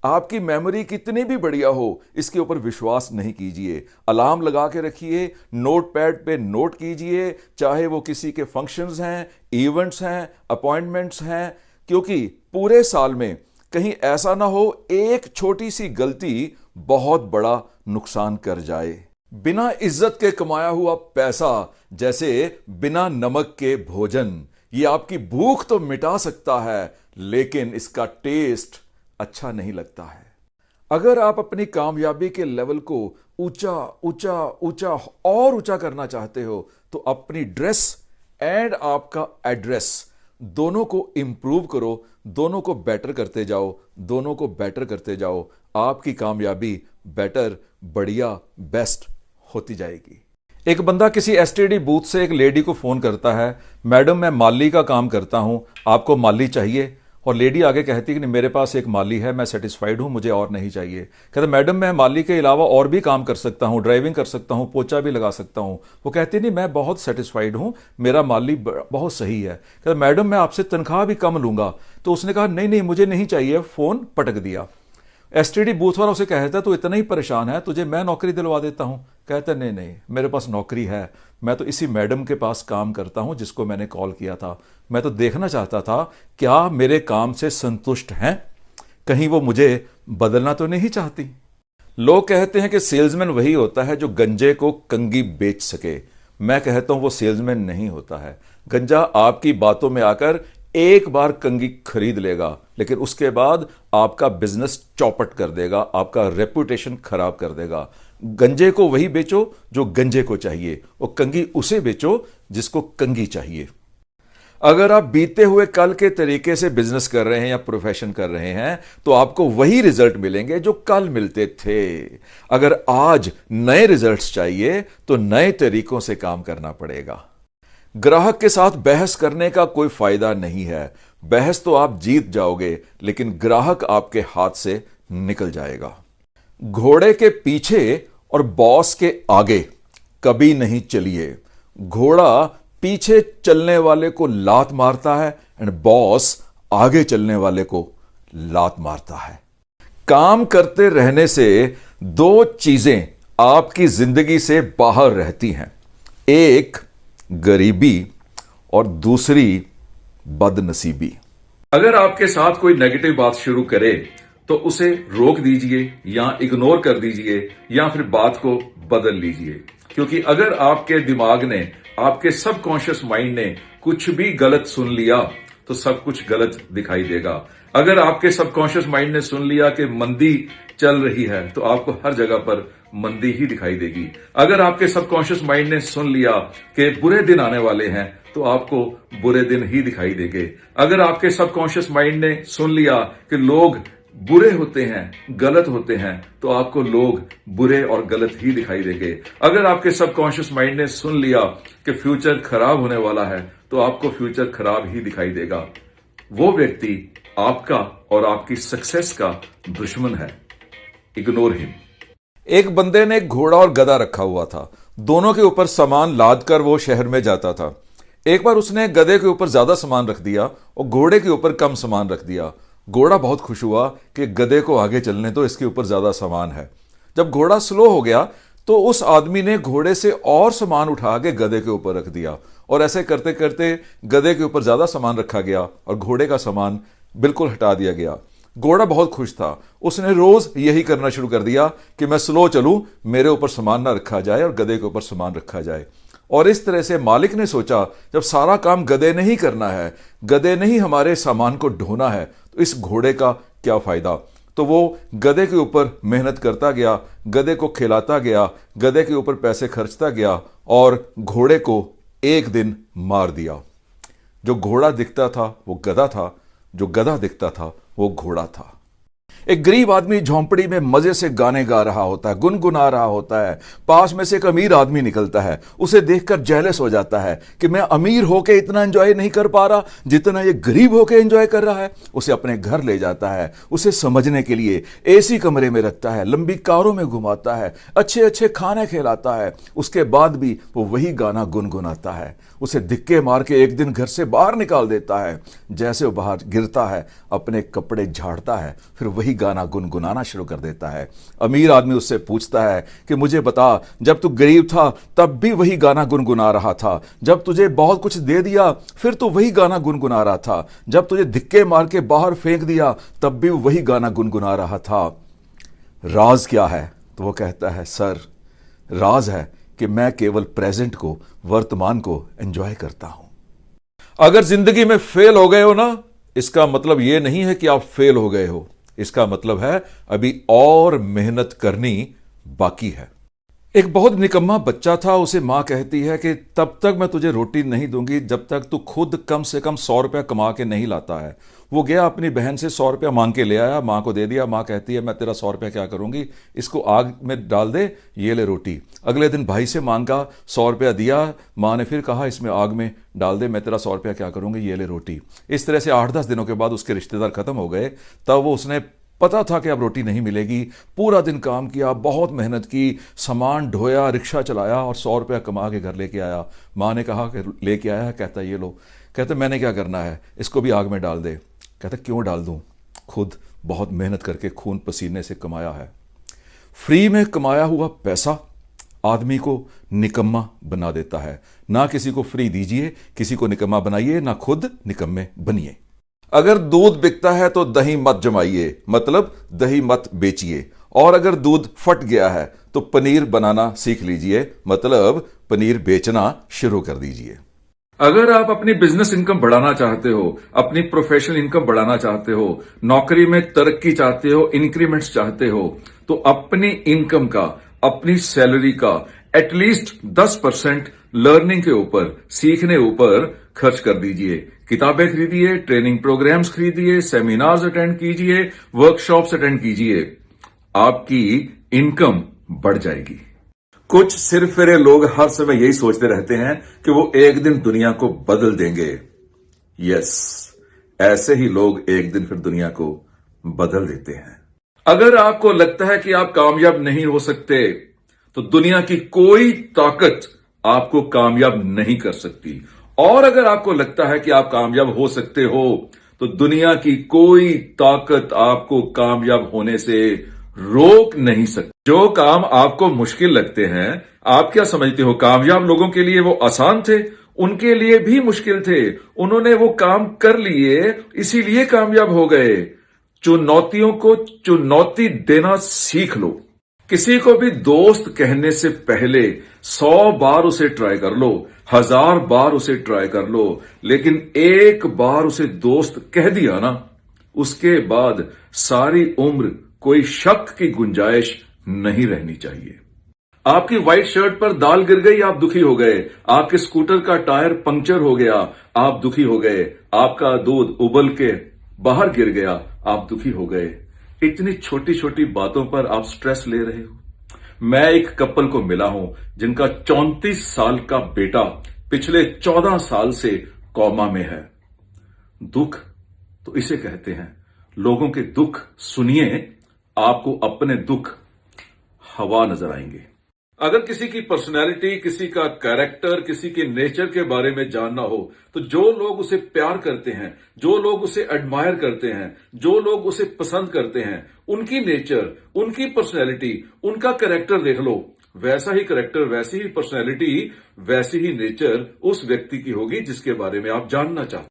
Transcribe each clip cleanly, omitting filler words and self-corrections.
आपकी मेमोरी कितनी भी बढ़िया हो, इसके ऊपर विश्वास नहीं कीजिए। अलार्म लगा के रखिए, नोट पैड पे नोट कीजिए, चाहे वो किसी के फंक्शंस हैं, इवेंट्स हैं, अपॉइंटमेंट्स हैं, क्योंकि पूरे साल में कहीं ऐसा ना हो एक छोटी सी गलती बहुत बड़ा नुकसान कर जाए। बिना इज्जत के कमाया हुआ पैसा जैसे बिना नमक के भोजन, ये आपकी भूख तो मिटा सकता है लेकिन इसका टेस्ट अच्छा नहीं लगता है। अगर आप अपनी कामयाबी के लेवल को ऊंचा ऊंचा ऊंचा और ऊंचा करना चाहते हो तो अपनी ड्रेस एंड आपका एड्रेस दोनों को इंप्रूव करो, दोनों को बेटर करते जाओ, दोनों को बेटर करते जाओ। आपकी कामयाबी बेटर, बढ़िया, बेस्ट होती जाएगी। एक बंदा किसी एसटीडी बूथ से एक लेडी को फोन करता है, मैडम मैं माली का काम करता हूं, आपको माली चाहिए? और लेडी आगे कहती कि नहीं मेरे पास एक माली है, मैं सेटिस्फाइड हूं, मुझे और नहीं चाहिए। कहते मैडम मैं माली के अलावा और भी काम कर सकता हूं, ड्राइविंग कर सकता हूं, पोछा भी लगा सकता हूं। वो कहती नहीं मैं बहुत सेटिस्फाइड हूं, मेरा माली बहुत सही है। कहते मैडम मैं आपसे तनख्वाह भी कम लूंगा। तो उसने कहा नहीं नहीं मुझे नहीं चाहिए, फोन पटक दिया। एसटीडी बूथ वाला उसे कहता तू इतना ही परेशान है, तुझे मैं नौकरी दिलवा देता हूं। कहता नहीं नहीं मेरे पास नौकरी है, मैं तो इसी मैडम के पास काम करता हूं जिसको मैंने कॉल किया था। मैं तो देखना चाहता था क्या मेरे काम से संतुष्ट हैं, कहीं वो मुझे बदलना तो नहीं चाहती। लोग कहते हैं कि सेल्समैन वही होता है जो गंजे को कंगी बेच सके। मैं कहता हूं वो सेल्समैन नहीं होता है। गंजा आपकी बातों में आकर एक बार कंगी खरीद लेगा लेकिन उसके बाद आपका बिजनेस चौपट कर देगा, आपका रेपुटेशन खराब कर देगा। गंजे को वही बेचो जो गंजे को चाहिए, और कंगी उसे बेचो जिसको कंगी चाहिए। अगर आप बीते हुए कल के तरीके से बिजनेस कर रहे हैं या प्रोफेशन कर रहे हैं तो आपको वही रिजल्ट मिलेंगे जो कल मिलते थे। अगर आज नए रिजल्ट्स चाहिए तो नए तरीकों से काम करना पड़ेगा। ग्राहक के साथ बहस करने का कोई फायदा नहीं है। बहस तो आप जीत जाओगे लेकिन ग्राहक आपके हाथ से निकल जाएगा। घोड़े के पीछे और बॉस के आगे कभी नहीं चलिए। घोड़ा पीछे चलने वाले को लात मारता है एंड बॉस आगे चलने वाले को लात मारता है। काम करते रहने से दो चीजें आपकी जिंदगी से बाहर रहती हैं, एक गरीबी और दूसरी बदनसीबी। अगर आपके साथ कोई नेगेटिव बात शुरू करे तो उसे रोक दीजिए या इग्नोर कर दीजिए या फिर बात को बदल लीजिए, क्योंकि अगर आपके दिमाग ने, आपके सबकॉन्शियस माइंड ने कुछ भी गलत सुन लिया तो सब कुछ गलत दिखाई देगा। अगर आपके सबकॉन्शियस माइंड ने सुन लिया कि मंदी चल रही है तो आपको हर जगह पर मंदी ही दिखाई देगी। अगर आपके सबकॉन्शियस माइंड ने सुन लिया कि बुरे दिन आने वाले हैं तो आपको बुरे दिन ही दिखाई देंगे। अगर आपके सबकॉन्शियस माइंड ने सुन लिया कि लोग बुरे होते हैं, गलत होते हैं, तो आपको लोग बुरे और गलत ही दिखाई देंगे। अगर आपके सबकॉन्शियस माइंड ने सुन लिया कि फ्यूचर खराब होने वाला है तो आपको फ्यूचर खराब ही दिखाई देगा। वो व्यक्ति आपका और आपकी सक्सेस का दुश्मन है। Ignore him. एक बंदे ने एक घोड़ा और गधा रखा हुआ था, दोनों के ऊपर सामान लाद कर वो शहर में जाता था। एक बार उसने गधे के ऊपर ज्यादा सामान रख दिया और घोड़े के ऊपर कम सामान रख दिया। घोड़ा बहुत खुश हुआ कि गधे को आगे चलने तो इसके ऊपर ज्यादा सामान है। जब घोड़ा स्लो हो गया तो उस आदमी ने घोड़े से और सामान उठा के गधे के ऊपर रख दिया और ऐसे करते करते गधे के ऊपर ज्यादा सामान रखा गया और घोड़े का सामान बिल्कुल हटा दिया गया। घोड़ा बहुत खुश था, उसने रोज यही करना शुरू कर दिया कि मैं स्लो चलूं, मेरे ऊपर सामान ना रखा जाए और गधे के ऊपर सामान रखा जाए। और इस तरह से मालिक ने सोचा जब सारा काम गधे ने ही करना है, गधे ने ही हमारे सामान को ढोना है, तो इस घोड़े का क्या फायदा। तो वो गधे के ऊपर मेहनत करता गया, गधे को खिलाता गया, गधे के ऊपर पैसे खर्चता गया और घोड़े को एक दिन मार दिया। जो घोड़ा दिखता था वो गधा था, जो गधा दिखता था वो घोड़ा था। एक गरीब आदमी झोंपड़ी में मजे से गाने गा रहा होता है, गुनगुना रहा होता है। पास में से एक अमीर आदमी निकलता है, उसे देखकर जेलस हो जाता है कि मैं अमीर होके इतना एंजॉय नहीं कर पा रहा जितना ये गरीब होके एंजॉय कर रहा है। उसे अपने घर ले जाता है, उसे समझने के लिए एसी कमरे में रखता है, लंबी कारों में घुमाता है, अच्छे अच्छे खाने खिलाता है। उसके बाद भी वो वही गाना गुनगुनाता है। उसे धिक्के मार के एक दिन घर से बाहर निकाल देता है। जैसे वो बाहर गिरता है अपने कपड़े झाड़ता है, फिर वही गाना गुनगुनाना शुरू कर देता है। अमीर आदमी उससे पूछता है कि मुझे बता, जब तू गरीब था तब भी वही गाना गुनगुना रहा था, जब तुझे बहुत कुछ दे दिया फिर तो वही गाना गुनगुना रहा था, जब तुझे धिक्के मार के बाहर फेंक दिया तब भी वही गाना गुनगुना रहा था। राज क्या है? तो वो कहता है, सर राज है कि मैं केवल प्रेजेंट को, वर्तमान को एंजॉय करता हूं। अगर जिंदगी में फेल हो गए हो ना, इसका मतलब यह नहीं है कि आप फेल हो गए हो, इसका मतलब है अभी और मेहनत करनी बाकी है। एक बहुत निकम्मा बच्चा था, उसे मां कहती है कि तब तक मैं तुझे रोटी नहीं दूंगी जब तक तू खुद कम से कम 100 रुपया कमा के नहीं लाता है। वो गया अपनी बहन से 100 रुपया मांग के ले आया, मां को दे दिया। मां कहती है, मैं तेरा 100 रुपया क्या करूंगी, इसको आग में डाल दे, ये ले रोटी। अगले दिन भाई से मांगा, 100 रुपया दिया, मां ने फिर कहा इसमें आग में डाल दे, मैं तेरा 100 रुपया क्या करूंगी, ये ले रोटी। इस तरह से 8-10 दिनों के बाद उसके रिश्तेदार खत्म हो गए। तब वो उसने पता था कि अब रोटी नहीं मिलेगी, पूरा दिन काम किया, बहुत मेहनत की, सामान ढोया, रिक्शा चलाया और 100 रुपया कमा के घर लेके आया। मां ने कहा कि लेके आया है? कहता ये लो। कहते मैंने क्या करना है, इसको भी आग में डाल दे। कहता क्यों डाल दूं, खुद बहुत मेहनत करके खून पसीने से कमाया है। फ्री में कमाया हुआ पैसा आदमी को निकम्मा बना देता है। ना किसी को फ्री दीजिए, किसी को निकम्मा बनाइए, ना खुद निकम्मे बनिए। अगर दूध बिकता है तो दही मत जमाइए, मतलब दही मत बेचिए। और अगर दूध फट गया है तो पनीर बनाना सीख लीजिए, मतलब पनीर बेचना शुरू कर दीजिए। अगर आप अपनी बिजनेस इनकम बढ़ाना चाहते हो, अपनी प्रोफेशनल इनकम बढ़ाना चाहते हो, नौकरी में तरक्की चाहते हो, इंक्रीमेंट्स चाहते हो, तो अपनी इनकम का, अपनी सैलरी का एटलीस्ट 10% लर्निंग के ऊपर, सीखने ऊपर खर्च कर दीजिए। किताबें खरीदिए, ट्रेनिंग प्रोग्राम्स खरीदिए, सेमिनार्स अटेंड कीजिए, वर्कशॉप्स अटेंड कीजिए, आपकी इनकम बढ़ जाएगी। कुछ सिरफिरे लोग हर समय यही सोचते रहते हैं कि वो एक दिन दुनिया को बदल देंगे। यस, ऐसे ही लोग एक दिन फिर दुनिया को बदल देते हैं। अगर आपको लगता है कि आप कामयाब नहीं हो सकते, तो दुनिया की कोई ताकत आपको कामयाब नहीं कर सकती। और अगर आपको लगता है कि आप कामयाब हो सकते हो, तो दुनिया की कोई ताकत आपको कामयाब होने से रोक नहीं सकती। जो काम आपको मुश्किल लगते हैं, आप क्या समझते हो कामयाब लोगों के लिए वो आसान थे? उनके लिए भी मुश्किल थे, उन्होंने वो काम कर लिए, इसीलिए कामयाब हो गए। चुनौतियों को चुनौती देना सीख लो। किसी को भी दोस्त कहने से पहले 100 बार उसे ट्राई कर लो, 1000 बार उसे ट्राई कर लो, लेकिन एक बार उसे दोस्त कह दिया ना, उसके बाद सारी उम्र कोई शक की गुंजाइश नहीं रहनी चाहिए। आपकी व्हाइट शर्ट पर दाल गिर गई, आप दुखी हो गए। आपके स्कूटर का टायर पंक्चर हो गया, आप दुखी हो गए। आपका दूध उबल के बाहर गिर गया, आप दुखी हो गए। इतनी छोटी छोटी बातों पर आप स्ट्रेस ले रहे हो। मैं एक कपल को मिला हूं जिनका 34 साल का बेटा पिछले 14 साल से कोमा में है। दुख तो इसे कहते हैं। लोगों के दुख सुनिए, आपको अपने दुख हवा नजर आएंगे। अगर किसी की पर्सनैलिटी, किसी का कैरेक्टर, किसी के नेचर के बारे में जानना हो, तो जो लोग उसे प्यार करते हैं, जो लोग उसे एडमायर करते हैं, जो लोग उसे पसंद करते हैं, उनकी नेचर, उनकी पर्सनैलिटी, उनका कैरेक्टर देख लो। वैसा ही कैरेक्टर, वैसी ही पर्सनैलिटी, वैसी ही नेचर उस व्यक्ति की होगी जिसके बारे में आप जानना चाहते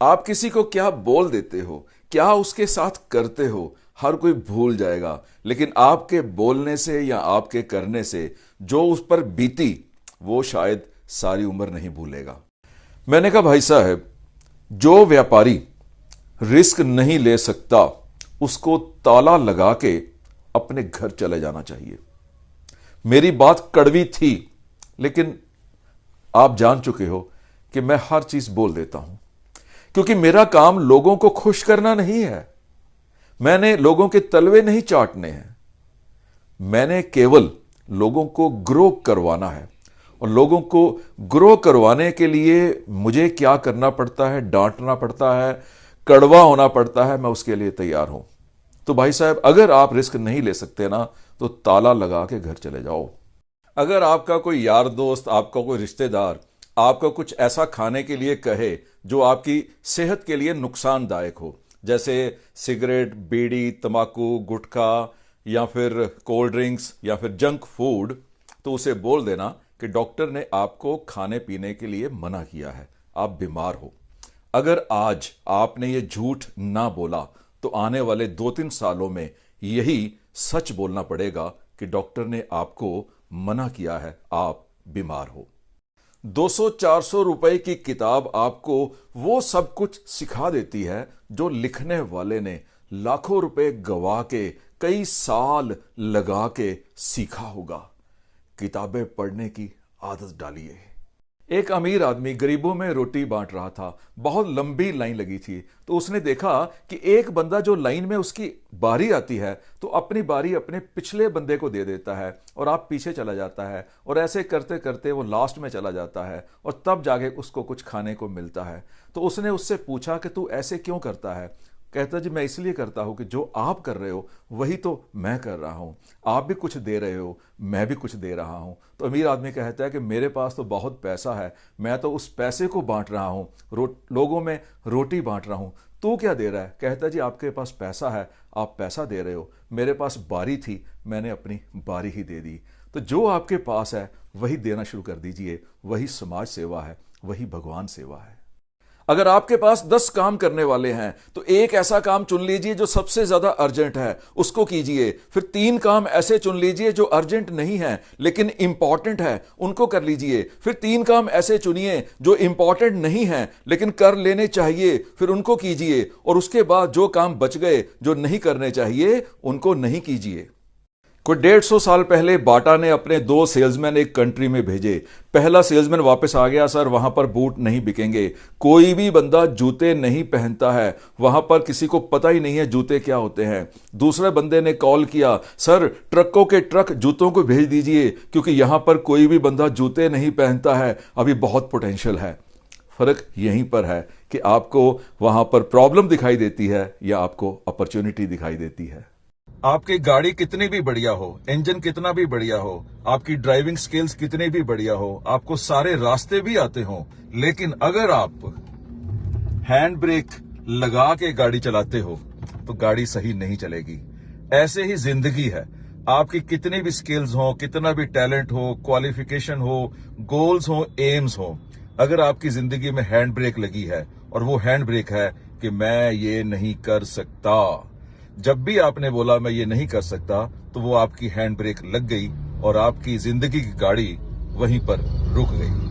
हो। आप किसी को क्या बोल देते हो, क्या उसके साथ करते हो, हर कोई भूल जाएगा, लेकिन आपके बोलने से या आपके करने से जो उस पर बीती, वो शायद सारी उम्र नहीं भूलेगा। मैंने कहा भाई साहब, जो व्यापारी रिस्क नहीं ले सकता, उसको ताला लगा के अपने घर चले जाना चाहिए। मेरी बात कड़वी थी, लेकिन आप जान चुके हो कि मैं हर चीज बोल देता हूं, क्योंकि मेरा काम लोगों को खुश करना नहीं है। मैंने लोगों के तलवे नहीं चाटने हैं, मैंने केवल लोगों को ग्रो करवाना है। और लोगों को ग्रो करवाने के लिए मुझे क्या करना पड़ता है, डांटना पड़ता है, कड़वा होना पड़ता है, मैं उसके लिए तैयार हूं। तो भाई साहब, अगर आप रिस्क नहीं ले सकते ना, तो ताला लगा के घर चले जाओ। अगर आपका कोई यार दोस्त, आपका कोई रिश्तेदार आपको कुछ ऐसा खाने के लिए कहे जो आपकी सेहत के लिए नुकसानदायक हो, जैसे सिगरेट, बीड़ी, तंबाकू, गुटखा या फिर कोल्ड ड्रिंक्स या फिर जंक फूड, तो उसे बोल देना कि डॉक्टर ने आपको खाने पीने के लिए मना किया है, आप बीमार हो। अगर आज आपने ये झूठ ना बोला तो आने वाले 2-3 सालों में यही सच बोलना पड़ेगा कि डॉक्टर ने आपको मना किया है, आप बीमार हो। 200-400 रुपए की किताब आपको वो सब कुछ सिखा देती है जो लिखने वाले ने लाखों रुपए गवा के कई साल लगा के सीखा होगा। किताबें पढ़ने की आदत डालिए। एक अमीर आदमी गरीबों में रोटी बांट रहा था। बहुत लंबी लाइन लगी थी, तो उसने देखा कि एक बंदा जो लाइन में उसकी बारी आती है तो अपनी बारी अपने पिछले बंदे को दे देता है और आप पीछे चला जाता है, और ऐसे करते करते वो लास्ट में चला जाता है और तब जाके उसको कुछ खाने को मिलता है। तो उसने उससे पूछा कि तू ऐसे क्यों करता है? कहता जी मैं इसलिए करता हूं कि जो आप कर रहे हो वही तो मैं कर रहा हूं, आप भी कुछ दे रहे हो, मैं भी कुछ दे रहा हूं। तो अमीर आदमी कहता है कि मेरे पास तो बहुत पैसा है, मैं तो उस पैसे को बांट रहा हूं, लोगों में रोटी बांट रहा हूं। तू क्या दे रहा है? कहता जी आपके पास पैसा है, आप पैसा दे रहे हो, मेरे पास बारी थी, मैंने अपनी बारी ही दे दी। तो जो आपके पास है वही देना शुरू कर दीजिए, वही समाज सेवा है, वही भगवान सेवा है। अगर आपके पास 10 काम करने वाले हैं तो एक ऐसा काम चुन लीजिए जो सबसे ज्यादा अर्जेंट है, उसको कीजिए। फिर 3 काम ऐसे चुन लीजिए जो अर्जेंट नहीं है लेकिन इंपॉर्टेंट है, उनको कर लीजिए। फिर 3 काम ऐसे चुनिए जो इंपॉर्टेंट नहीं है लेकिन कर लेने चाहिए, फिर उनको कीजिए। और उसके बाद जो काम बच गए जो नहीं करने चाहिए उनको नहीं कीजिए। कोई 150 साल पहले बाटा ने अपने 2 सेल्समैन एक कंट्री में भेजे। पहला सेल्समैन वापस आ गया, सर वहां पर बूट नहीं बिकेंगे, कोई भी बंदा जूते नहीं पहनता है, वहां पर किसी को पता ही नहीं है जूते क्या होते हैं। दूसरे बंदे ने कॉल किया, सर ट्रकों के ट्रक जूतों को भेज दीजिए क्योंकि यहां पर कोई भी बंदा जूते नहीं पहनता है, अभी बहुत पोटेंशियल है। फर्क यहीं पर है कि आपको वहां पर प्रॉब्लम दिखाई देती है या आपको अपॉर्चुनिटी दिखाई देती है। आपकी गाड़ी कितनी भी बढ़िया हो, इंजन कितना भी बढ़िया हो, आपकी ड्राइविंग स्किल्स कितनी भी बढ़िया हो, आपको सारे रास्ते भी आते हो, लेकिन अगर आप हैंड ब्रेक लगा के गाड़ी चलाते हो तो गाड़ी सही नहीं चलेगी। ऐसे ही जिंदगी है, आपकी कितनी भी स्किल्स हो, कितना भी टैलेंट हो, क्वालिफिकेशन हो, गोल्स हो, एम्स हो, अगर आपकी जिंदगी में हैंड ब्रेक लगी है और वो हैंड ब्रेक है कि मैं ये नहीं कर सकता, जब भी आपने बोला मैं ये नहीं कर सकता तो वो आपकी हैंड ब्रेक लग गई और आपकी जिंदगी की गाड़ी वहीं पर रुक गई।